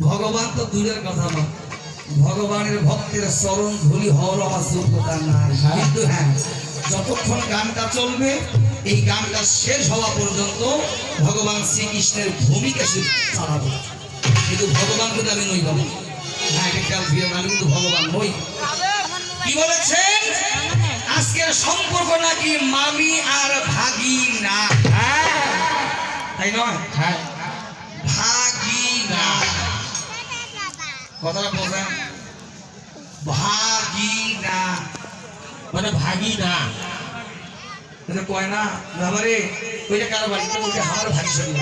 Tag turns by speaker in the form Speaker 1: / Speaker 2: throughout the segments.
Speaker 1: ভগবান তো দূরের কথা না, ভগবানের ভক্তের চরণ ধুলি হওয়ার আমার যোগ্যতা নাই। কিন্তু হ্যাঁ, যতক্ষণ গানটা চলবে এই গানটা শেষ হওয়া পর্যন্ত ভগবান শ্রীকৃষ্ণের ভূমিকা চালাবো। কিন্তু ভগবান কিন্তু আমি নই বাবু। হ্যাঁ, এটা খেয়াল দিয়ে আমি কিন্তু ভগবান নই। কি বলেছেন? আজকের সম্পর্ক নাকি মামি আর ভাগিনা, তাই নয়? হ্যাঁ, ভাগিনা কথাটা বলবেন। ভাগিনা
Speaker 2: মানে ভাগিনা
Speaker 1: এটা কয় না বাবারে, ওইটা কার বাড়ি? ওইটা আমার ভাগি শরীর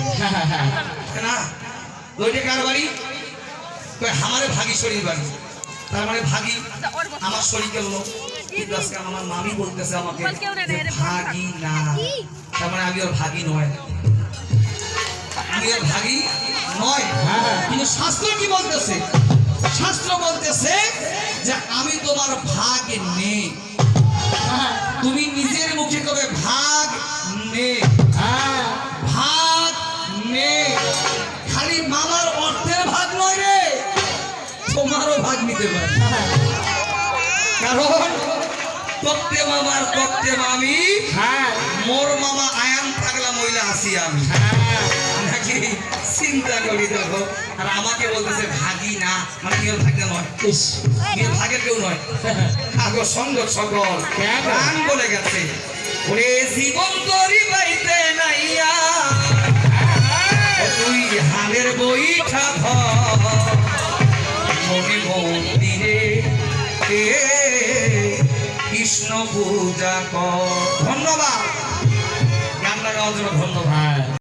Speaker 1: না, ওইটা কার বাড়ি? আমার ভাগি শরীর বাড়ি। তার মানে ভাগি আমার শরীরের লোক। কিন্তু আজকে আমার মামি বলতেছে আমাকে ভাগি না, তার মানে আমি ওর ভাগি নয়, আমি ওর ভাগি নয়। কিন্তু শাস্ত্র কি বলতেছে? শাস্ত্র বলতেছে যে আমি তোমার ভাগ নেই। তুমি নিজের মুখে কবে ভাগ নে, ভাগ নে। খালি মামার অর্থের ভাগ নয় রে, তোমারও ভাগ নিতে পারে। কারণ প্রত্যেক মামার প্রত্যেক মামি, মোর মামা আয়াম থাকলা মহিলা আসি আমি নাকি চিন্তা করি দেখো। আর আমাকে বলতেছে ভাগি না, মানে নিয়র ভাগ্য নয়, নিয়র ভাগের কেউ নয়। আগো সঙ্গ সকল গান বলে গেছে, ওরে জীবন তরি বাইতে নাইয়া তুই হালের বইটা মনে মন্দিরে কৃষ্ণ পূজা কর। ধন্যবাদ, গানটা গাওয়ার জন্য ধন্যবাদ।